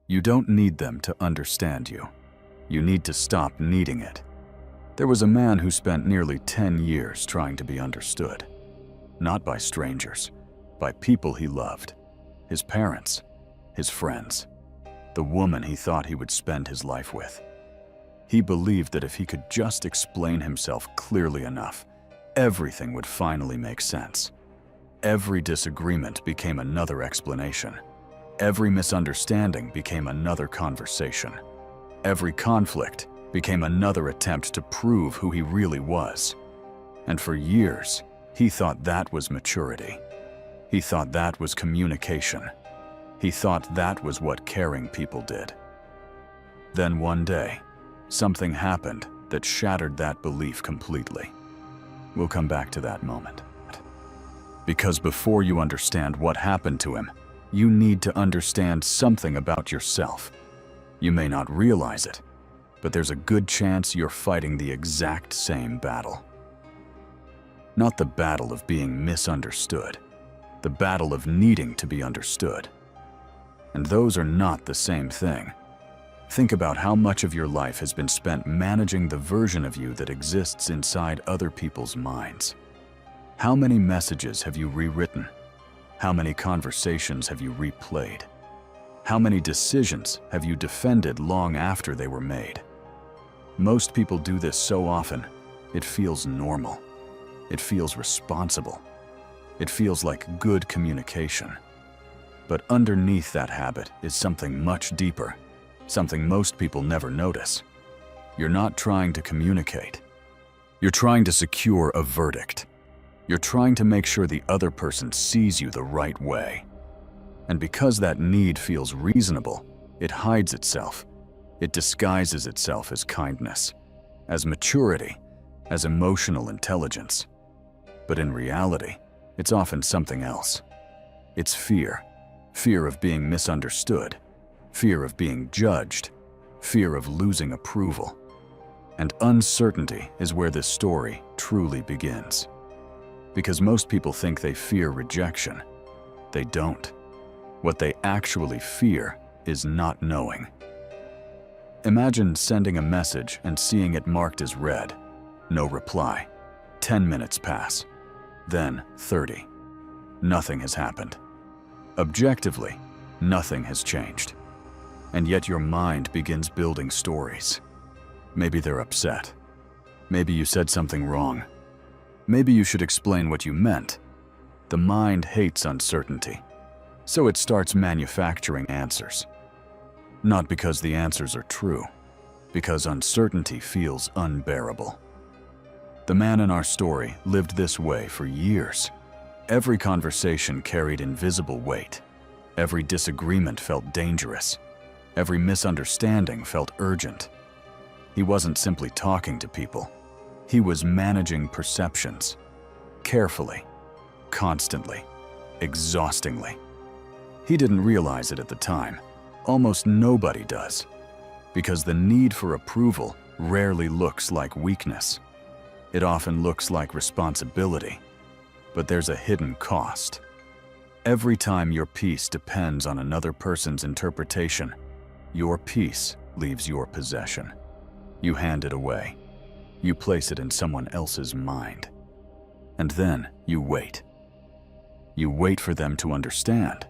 You don't need them to understand you. You need to stop needing it. There was a man who spent nearly 10 years trying to be understood. Not by strangers, by people he loved. His parents, his friends, the woman he thought he would spend his life with. He believed that if he could just explain himself clearly enough, everything would finally make sense. Every disagreement became another explanation. Every misunderstanding became another conversation. Every conflict became another attempt to prove who he really was. And for years, he thought that was maturity. He thought that was communication. He thought that was what caring people did. Then one day, something happened that shattered that belief completely. We'll come back to that moment. Because before you understand what happened to him, you need to understand something about yourself. You may not realize it, but there's a good chance you're fighting the exact same battle. Not the battle of being misunderstood, the battle of needing to be understood. And those are not the same thing. Think about how much of your life has been spent managing the version of you that exists inside other people's minds. How many messages have you rewritten? How many conversations have you replayed? How many decisions have you defended long after they were made? Most people do this so often, it feels normal. It feels responsible. It feels like good communication. But underneath that habit is something much deeper, something most people never notice. You're not trying to communicate. You're trying to secure a verdict. You're trying to make sure the other person sees you the right way. And because that need feels reasonable, it hides itself. It disguises itself as kindness, as maturity, as emotional intelligence. But in reality, it's often something else. It's fear. Fear of being misunderstood. Fear of being judged. Fear of losing approval. And uncertainty is where this story truly begins. Because most people think they fear rejection. They don't. What they actually fear is not knowing. Imagine sending a message and seeing it marked as read. No reply. 10 minutes pass. Then 30. Nothing has happened. Objectively, nothing has changed. And yet your mind begins building stories. Maybe they're upset. Maybe you said something wrong. Maybe you should explain what you meant. The mind hates uncertainty, so it starts manufacturing answers. Not because the answers are true, because uncertainty feels unbearable. The man in our story lived this way for years. Every conversation carried invisible weight. Every disagreement felt dangerous. Every misunderstanding felt urgent. He wasn't simply talking to people. He was managing perceptions. Carefully, constantly, exhaustingly. He didn't realize it at the time. Almost nobody does. Because the need for approval rarely looks like weakness. It often looks like responsibility. But there's a hidden cost. Every time your peace depends on another person's interpretation, your peace leaves your possession. You hand it away. You place it in someone else's mind. And then you wait. You wait for them to understand.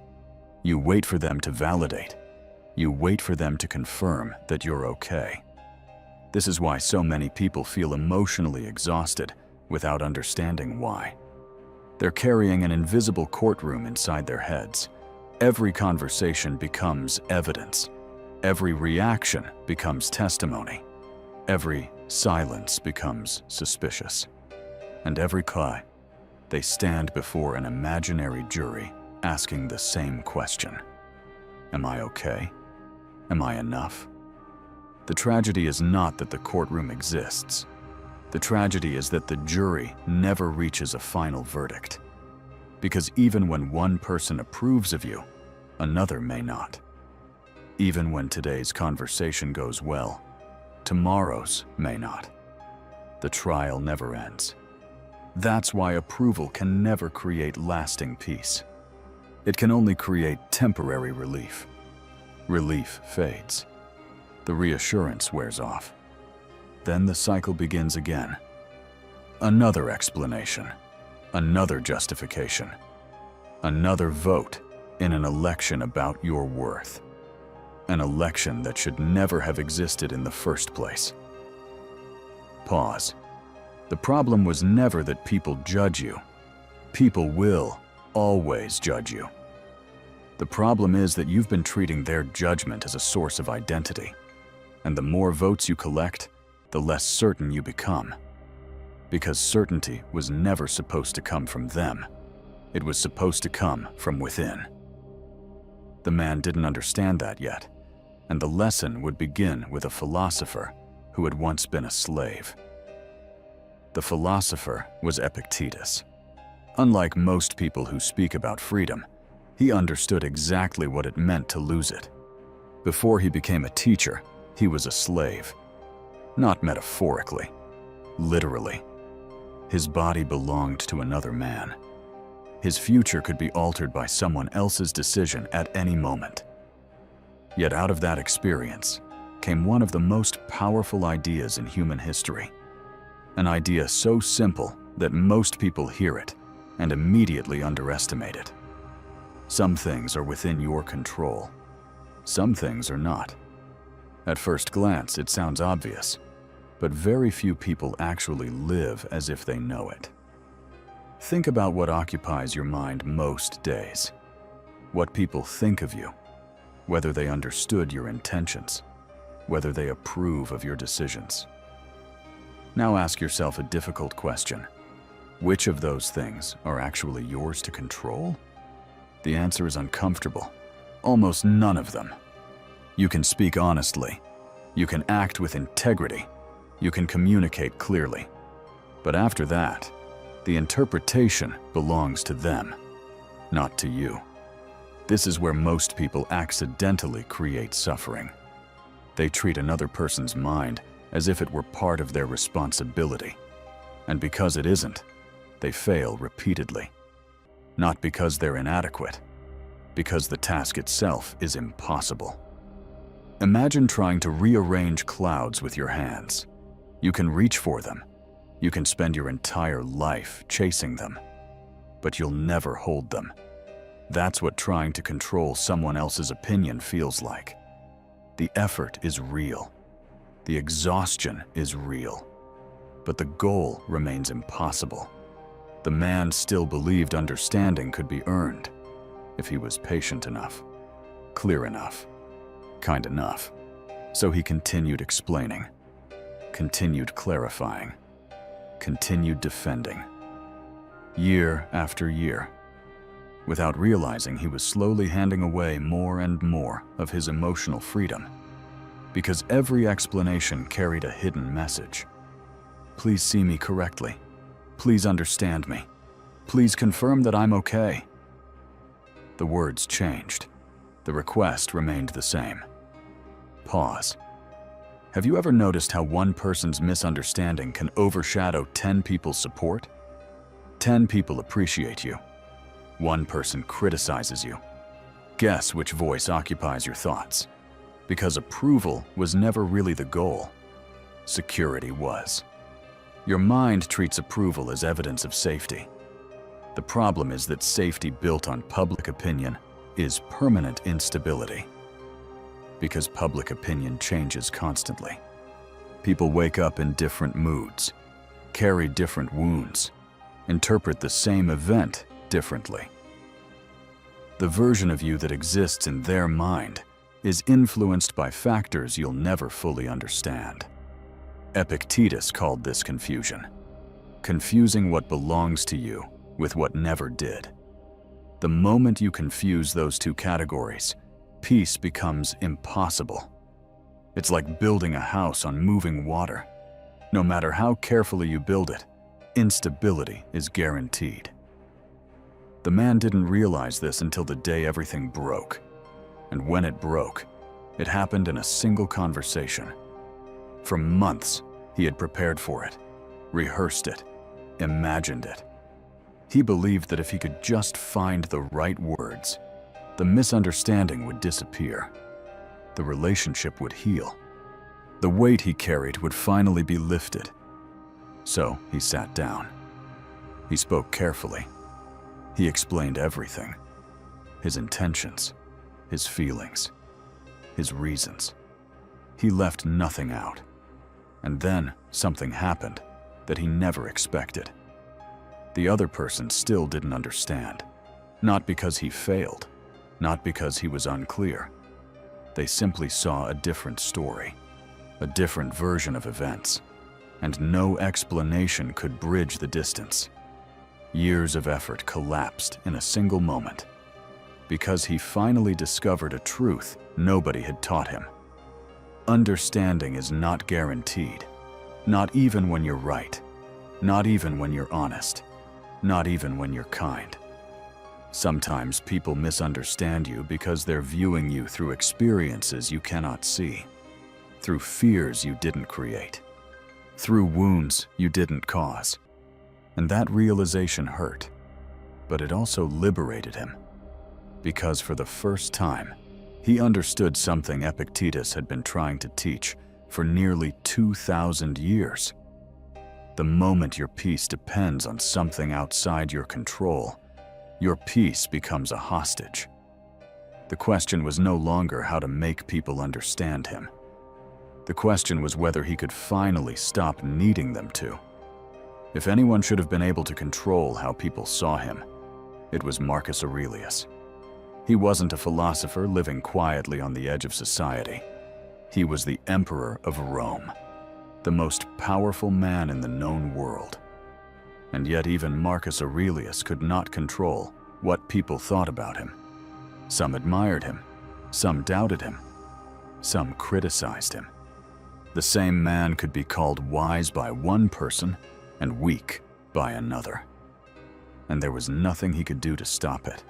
You wait for them to validate. You wait for them to confirm that you're okay. This is why so many people feel emotionally exhausted without understanding why. They're carrying an invisible courtroom inside their heads. Every conversation becomes evidence. Every reaction becomes testimony. Every silence becomes suspicious. And every cry, they stand before an imaginary jury asking the same question. Am I okay? Am I enough? The tragedy is not that the courtroom exists. The tragedy is that the jury never reaches a final verdict. Because even when one person approves of you, another may not. Even when today's conversation goes well, tomorrow's may not. The trial never ends. That's why approval can never create lasting peace. It can only create temporary relief. Relief fades. The reassurance wears off. Then the cycle begins again. Another explanation, another justification, another vote in an election about your worth. An election that should never have existed in the first place. Pause. The problem was never that people judge you. People will always judge you. The problem is that you've been treating their judgment as a source of identity. And the more votes you collect, the less certain you become. Because certainty was never supposed to come from them. It was supposed to come from within. The man didn't understand that yet, and the lesson would begin with a philosopher who had once been a slave. The philosopher was Epictetus. Unlike most people who speak about freedom, he understood exactly what it meant to lose it. Before he became a teacher, he was a slave. Not metaphorically, literally. His body belonged to another man. His future could be altered by someone else's decision at any moment. Yet out of that experience came one of the most powerful ideas in human history. An idea so simple that most people hear it and immediately underestimate it. Some things are within your control. Some things are not. At first glance, it sounds obvious, but very few people actually live as if they know it. Think about what occupies your mind most days. What people think of you, whether they understood your intentions, whether they approve of your decisions. Now ask yourself a difficult question. Which of those things are actually yours to control? The answer is uncomfortable. Almost none of them. You can speak honestly. You can act with integrity. You can communicate clearly. But after that, the interpretation belongs to them, not to you. This is where most people accidentally create suffering. They treat another person's mind as if it were part of their responsibility. And because it isn't, they fail repeatedly. Not because they're inadequate, because the task itself is impossible. Imagine trying to rearrange clouds with your hands. You can reach for them. You can spend your entire life chasing them. But you'll never hold them. That's what trying to control someone else's opinion feels like. The effort is real. The exhaustion is real. But the goal remains impossible. The man still believed understanding could be earned if he was patient enough, clear enough, kind enough. So he continued explaining, continued clarifying, continued defending, year after year. Without realizing, he was slowly handing away more and more of his emotional freedom, because every explanation carried a hidden message. Please see me correctly. Please understand me. Please confirm that I'm okay. The words changed. The request remained the same. Pause. Have you ever noticed how one person's misunderstanding can overshadow 10 people's support? 10 people appreciate you. One person criticizes you. Guess which voice occupies your thoughts. Because approval was never really the goal. Security was. Your mind treats approval as evidence of safety. The problem is that safety built on public opinion is permanent instability. Because public opinion changes constantly. People wake up in different moods, carry different wounds, interpret the same event differently. The version of you that exists in their mind is influenced by factors you'll never fully understand. Epictetus called this confusion, confusing what belongs to you with what never did. The moment you confuse those two categories, peace becomes impossible. It's like building a house on moving water. No matter how carefully you build it, instability is guaranteed. The man didn't realize this until the day everything broke. And when it broke, it happened in a single conversation. For months, he had prepared for it, rehearsed it, imagined it. He believed that if he could just find the right words, the misunderstanding would disappear. the relationship would heal. The weight he carried would finally be lifted. So he sat down. He spoke carefully. He explained everything. His intentions, his feelings, his reasons. He left nothing out. And then something happened that he never expected. The other person still didn't understand. Not because he failed, not because he was unclear. They simply saw a different story, a different version of events, and no explanation could bridge the distance. Years of effort collapsed in a single moment, because he finally discovered a truth nobody had taught him. Understanding is not guaranteed, not even when you're right, not even when you're honest, not even when you're kind. Sometimes people misunderstand you because they're viewing you through experiences you cannot see, through fears you didn't create, through wounds you didn't cause. And that realization hurt, but it also liberated him, because for the first time, he understood something Epictetus had been trying to teach for nearly 2,000 years. The moment your peace depends on something outside your control, your peace becomes a hostage. The question was no longer how to make people understand him. The question was whether he could finally stop needing them to. If anyone should have been able to control how people saw him, it was Marcus Aurelius. He wasn't a philosopher living quietly on the edge of society. He was the emperor of Rome, the most powerful man in the known world. And yet even Marcus Aurelius could not control what people thought about him. Some admired him, some doubted him, some criticized him. The same man could be called wise by one person and weak by another. And there was nothing he could do to stop it.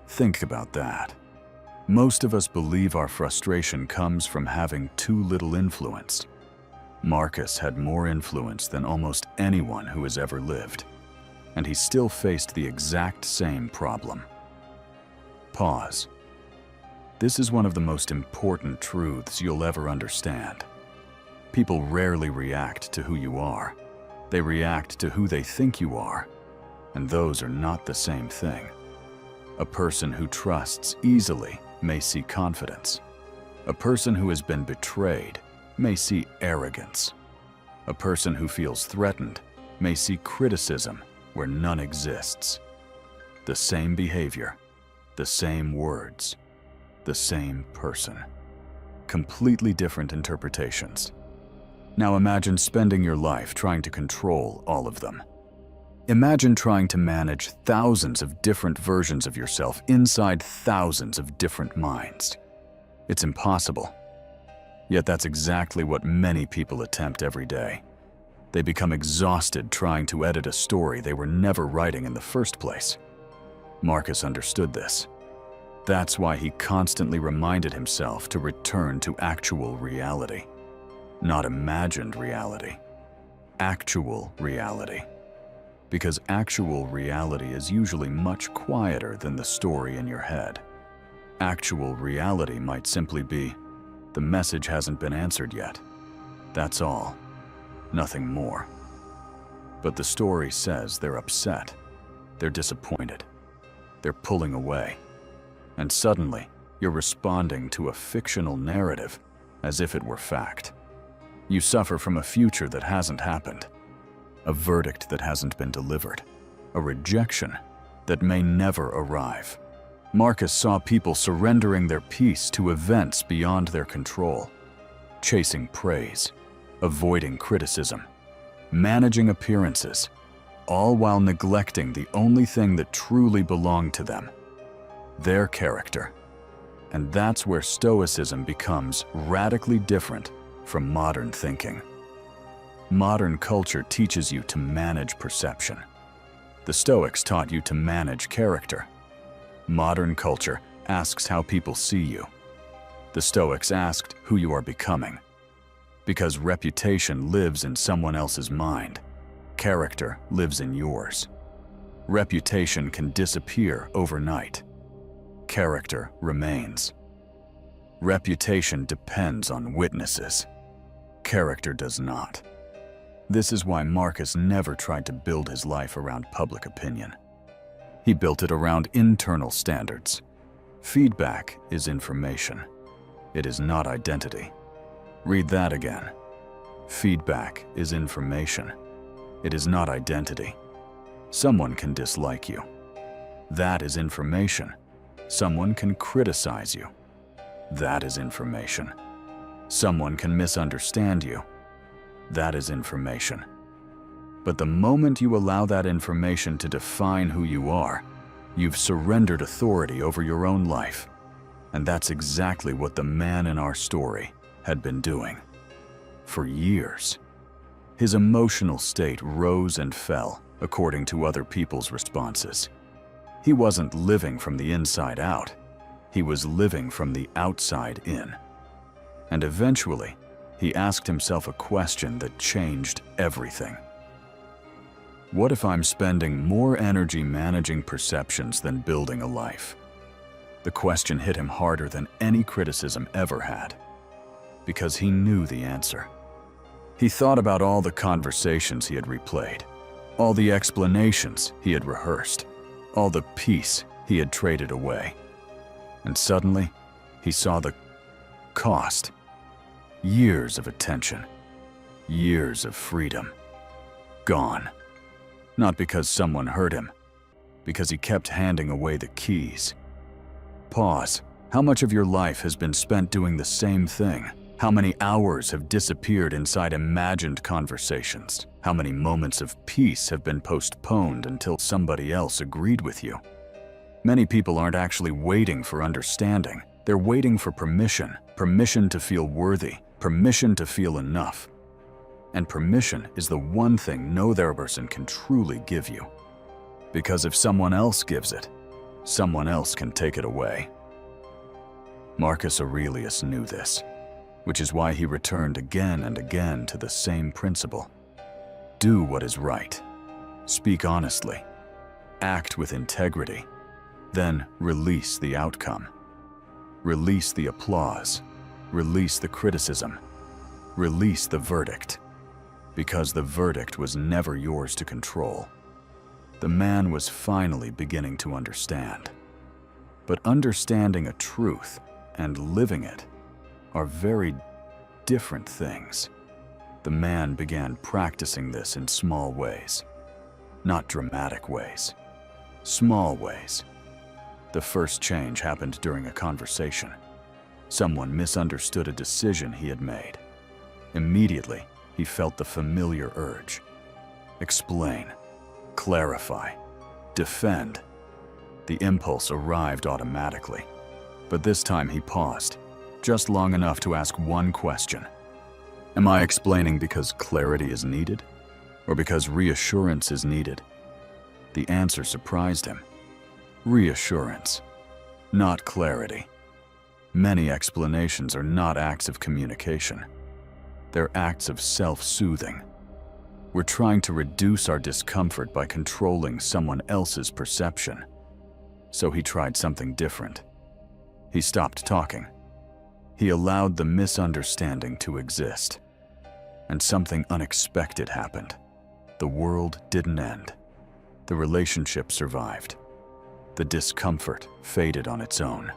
Think about that. Most of us believe our frustration comes from having too little influence. Marcus had more influence than almost anyone who has ever lived, and he still faced the exact same problem. Pause. This is one of the most important truths you'll ever understand. People rarely react to who you are. They react to who they think you are, and those are not the same thing. A person who trusts easily may see confidence. A person who has been betrayed may see arrogance. A person who feels threatened may see criticism where none exists. The same behavior, the same words, the same person. Completely different interpretations. Now imagine spending your life trying to control all of them. Imagine trying to manage thousands of different versions of yourself inside thousands of different minds. It's impossible. Yet that's exactly what many people attempt every day. They become exhausted trying to edit a story they were never writing in the first place. Marcus understood this. That's why he constantly reminded himself to return to actual reality. Not imagined reality. Actual reality. Because actual reality is usually much quieter than the story in your head. Actual reality might simply be, the message hasn't been answered yet. That's all. Nothing more. But the story says they're upset. They're disappointed. They're pulling away. And suddenly, you're responding to a fictional narrative as if it were fact. You suffer from a future that hasn't happened. A verdict that hasn't been delivered. A rejection that may never arrive. Marcus saw people surrendering their peace to events beyond their control, chasing praise, avoiding criticism, managing appearances, all while neglecting the only thing that truly belonged to them, their character. And that's where Stoicism becomes radically different from modern thinking. Modern culture teaches you to manage perception. The Stoics taught you to manage character. Modern culture asks how people see you. The Stoics asked who you are becoming. Because reputation lives in someone else's mind, character lives in yours. Reputation can disappear overnight. Character remains. Reputation depends on witnesses. Character does not. This is why Marcus never tried to build his life around public opinion. He built it around internal standards. Feedback is information. It is not identity. Read that again. Feedback is information. It is not identity. Someone can dislike you. That is information. Someone can criticize you. That is information. Someone can misunderstand you. That is information. But the moment you allow that information to define who you are, you've surrendered authority over your own life. And that's exactly what the man in our story had been doing. For years. His emotional state rose and fell according to other people's responses. He wasn't living from the inside out. He was living from the outside in. And eventually, he asked himself a question that changed everything. What if I'm spending more energy managing perceptions than building a life? The question hit him harder than any criticism ever had, because he knew the answer. He thought about all the conversations he had replayed, all the explanations he had rehearsed, all the peace he had traded away. And suddenly, he saw the cost. Years of attention, years of freedom, gone. Not because someone hurt him, because he kept handing away the keys. Pause. How much of your life has been spent doing the same thing? How many hours have disappeared inside imagined conversations? How many moments of peace have been postponed until somebody else agreed with you? Many people aren't actually waiting for understanding. They're waiting for permission. Permission to feel worthy. Permission to feel enough. And permission is the one thing no other person can truly give you. Because if someone else gives it, someone else can take it away. Marcus Aurelius knew this, which is why he returned again and again to the same principle. Do what is right. Speak honestly. Act with integrity. Then release the outcome. Release the applause. Release the criticism. Release the verdict. Because the verdict was never yours to control. The man was finally beginning to understand. But understanding a truth and living it are very different things. The man began practicing this in small ways, not dramatic ways, small ways. The first change happened during a conversation. Someone misunderstood a decision he had made. Immediately, he felt the familiar urge. Explain, clarify, defend. The impulse arrived automatically, but this time he paused, just long enough to ask one question. Am I explaining because clarity is needed, or because reassurance is needed? The answer surprised him. Reassurance, not clarity. Many explanations are not acts of communication. They're acts of self-soothing. We're trying to reduce our discomfort by controlling someone else's perception. So he tried something different. He stopped talking. He allowed the misunderstanding to exist. And something unexpected happened. The world didn't end. The relationship survived. The discomfort faded on its own,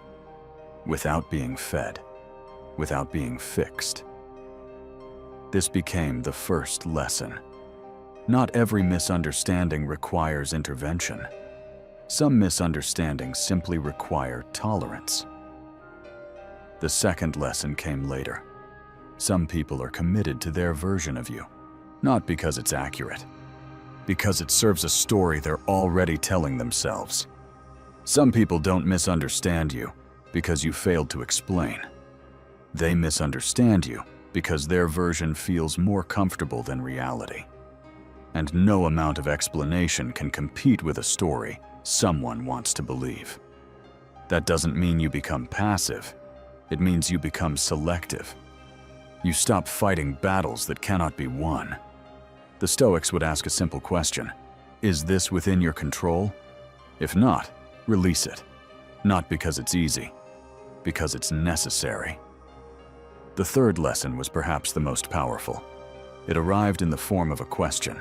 without being fed, without being fixed. This became the first lesson. Not every misunderstanding requires intervention. Some misunderstandings simply require tolerance. The second lesson came later. Some people are committed to their version of you, not because it's accurate, because it serves a story they're already telling themselves. Some people don't misunderstand you because you failed to explain. They misunderstand you because their version feels more comfortable than reality. And no amount of explanation can compete with a story someone wants to believe. That doesn't mean you become passive. It means you become selective. You stop fighting battles that cannot be won. The Stoics would ask a simple question: is this within your control? If not, release it. Not because it's easy, because it's necessary. The third lesson was perhaps the most powerful. It arrived in the form of a question.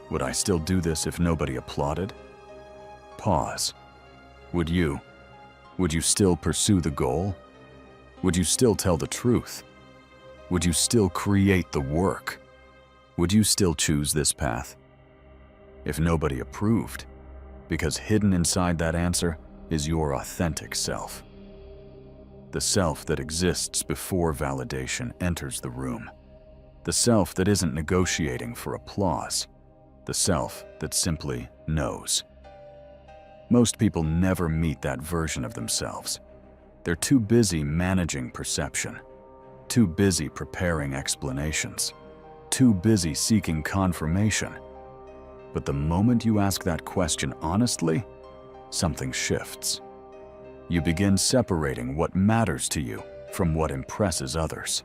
Would I still do this if nobody applauded? Pause. Would you still pursue the goal? Would you still tell the truth? Would you still create the work? Would you still choose this path? If nobody approved, because hidden inside that answer is your authentic self. The self that exists before validation enters the room. The self that isn't negotiating for applause. The self that simply knows. Most people never meet that version of themselves. They're too busy managing perception, too busy preparing explanations, too busy seeking confirmation. But the moment you ask that question honestly, something shifts. You begin separating what matters to you from what impresses others.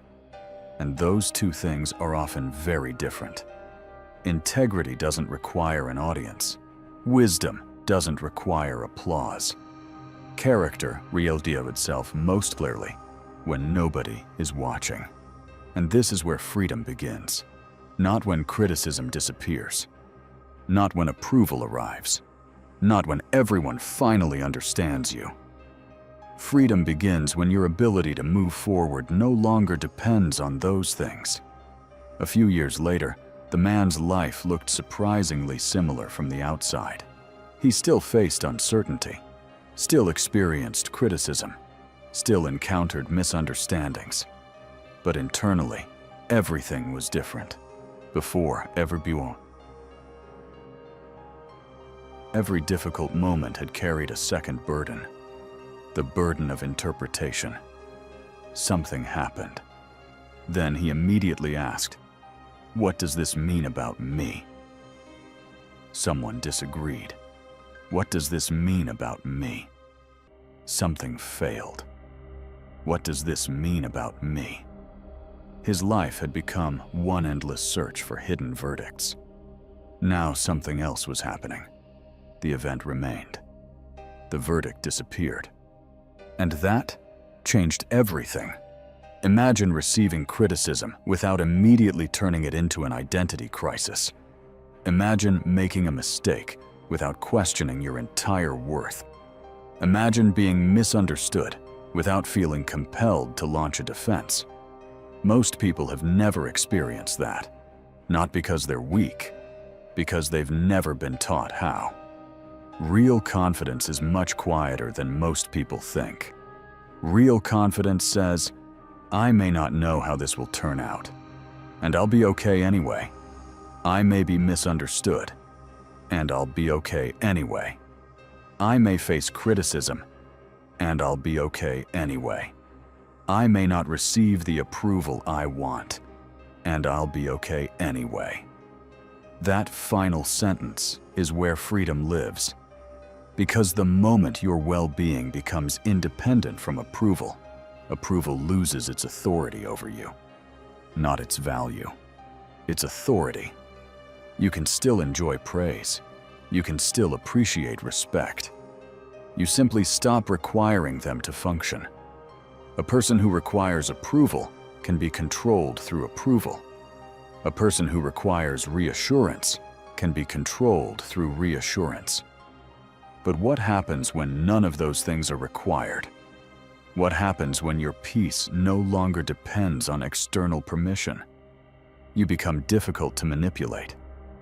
And those two things are often very different. Integrity doesn't require an audience. Wisdom doesn't require applause. Character reveals itself most clearly when nobody is watching. And this is where freedom begins. Not when criticism disappears. Not when approval arrives. Not when everyone finally understands you. Freedom begins when your ability to move forward no longer depends on those things. A few years later, the man's life looked surprisingly similar from the outside. He still faced uncertainty, still experienced criticism, still encountered misunderstandings. But internally, everything was different. Before every difficult moment had carried a second burden, the burden of interpretation. Something happened. Then he immediately asked, "What does this mean about me?" Someone disagreed. "What does this mean about me?" Something failed. "What does this mean about me?" His life had become one endless search for hidden verdicts. Now something else was happening. The event remained. The verdict disappeared. And that changed everything. Imagine receiving criticism without immediately turning it into an identity crisis. Imagine making a mistake without questioning your entire worth. Imagine being misunderstood without feeling compelled to launch a defense. Most people have never experienced that. Not because they're weak, because they've never been taught how. Real confidence is much quieter than most people think. Real confidence says, "I may not know how this will turn out, and I'll be okay anyway. I may be misunderstood, and I'll be okay anyway. I may face criticism, and I'll be okay anyway. I may not receive the approval I want, and I'll be okay anyway." That final sentence is where freedom lives. Because the moment your well-being becomes independent from approval, approval loses its authority over you. Not its value, its authority. You can still enjoy praise. You can still appreciate respect. You simply stop requiring them to function. A person who requires approval can be controlled through approval. A person who requires reassurance can be controlled through reassurance. But what happens when none of those things are required? What happens when your peace no longer depends on external permission? You become difficult to manipulate,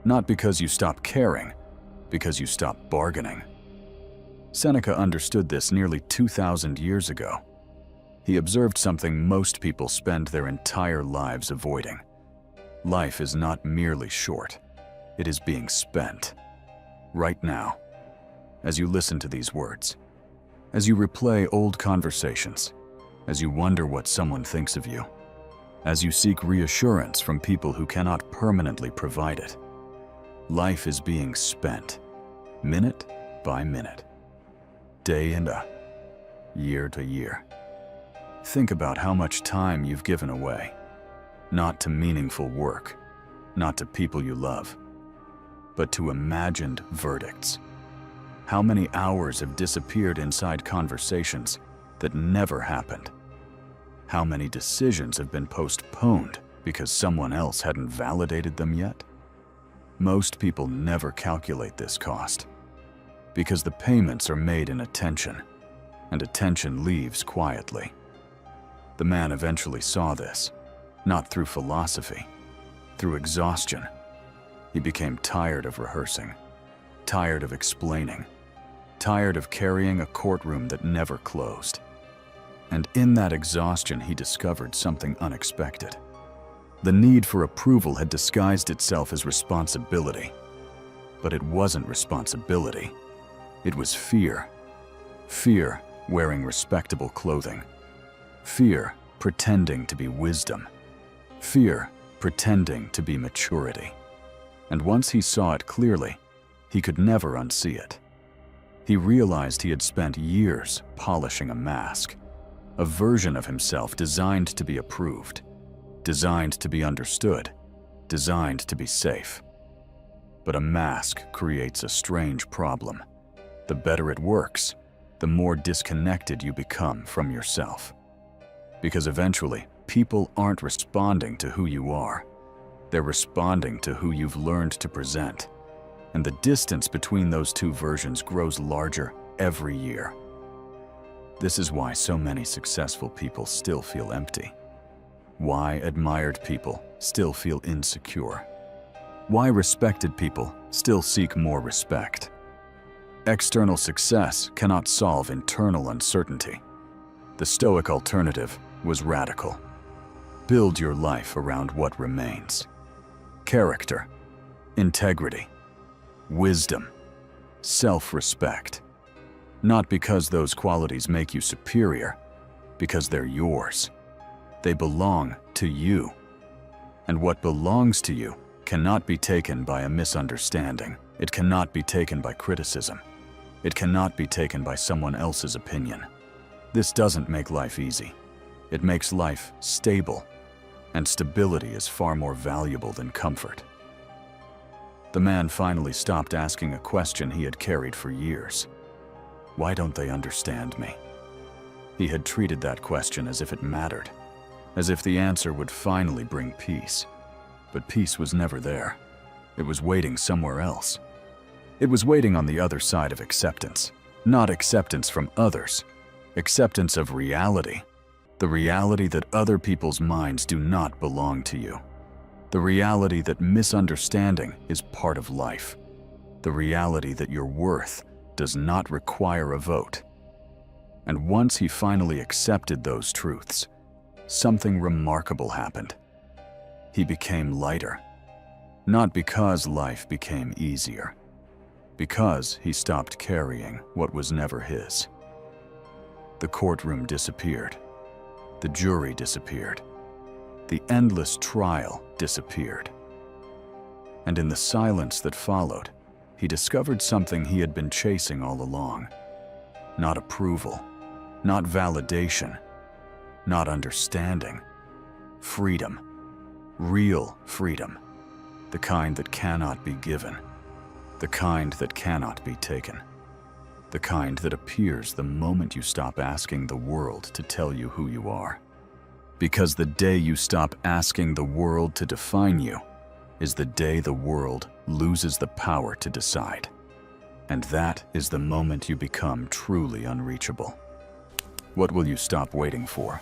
not because you stop caring, because you stop bargaining. Seneca understood this nearly 2,000 years ago. He observed something most people spend their entire lives avoiding. Life is not merely short, it is being spent. Right now, as you listen to these words, as you replay old conversations, as you wonder what someone thinks of you, as you seek reassurance from people who cannot permanently provide it, life is being spent, minute by minute, day and year to year. Think about how much time you've given away, not to meaningful work, not to people you love, but to imagined verdicts. How many hours have disappeared inside conversations that never happened? How many decisions have been postponed because someone else hadn't validated them yet? Most people never calculate this cost, because the payments are made in attention, and attention leaves quietly. The man eventually saw this, not through philosophy, through exhaustion. He became tired of rehearsing, tired of explaining, tired of carrying a courtroom that never closed. And in that exhaustion, he discovered something unexpected. The need for approval had disguised itself as responsibility. But it wasn't responsibility. It was fear. Fear wearing respectable clothing. Fear pretending to be wisdom. Fear pretending to be maturity. And once he saw it clearly, he could never unsee it. He realized he had spent years polishing a mask, a version of himself designed to be approved, designed to be understood, designed to be safe. But a mask creates a strange problem. The better it works, the more disconnected you become from yourself. Because eventually, people aren't responding to who you are. They're responding to who you've learned to present. And the distance between those two versions grows larger every year. This is why so many successful people still feel empty. Why admired people still feel insecure. Why respected people still seek more respect. External success cannot solve internal uncertainty. The Stoic alternative was radical. Build your life around what remains. Character, integrity, wisdom, self-respect. Not because those qualities make you superior, because they're yours. They belong to you. And what belongs to you cannot be taken by a misunderstanding. It cannot be taken by criticism. It cannot be taken by someone else's opinion. This doesn't make life easy. It makes life stable, and stability is far more valuable than comfort. The man finally stopped asking a question he had carried for years. Why don't they understand me? He had treated that question as if it mattered, as if the answer would finally bring peace. But peace was never there. It was waiting somewhere else. It was waiting on the other side of acceptance. Not acceptance from others, acceptance of reality. The reality that other people's minds do not belong to you. The reality that misunderstanding is part of life. The reality that your worth does not require a vote. And once he finally accepted those truths, something remarkable happened. He became lighter. Not because life became easier, because he stopped carrying what was never his. The courtroom disappeared. The jury disappeared. The endless trial disappeared. And in the silence that followed, he discovered something he had been chasing all along. Not approval, not validation, not understanding. Freedom. Real freedom. The kind that cannot be given. The kind that cannot be taken. The kind that appears the moment you stop asking the world to tell you who you are. Because the day you stop asking the world to define you is the day the world loses the power to decide. And that is the moment you become truly unreachable. What will you stop waiting for?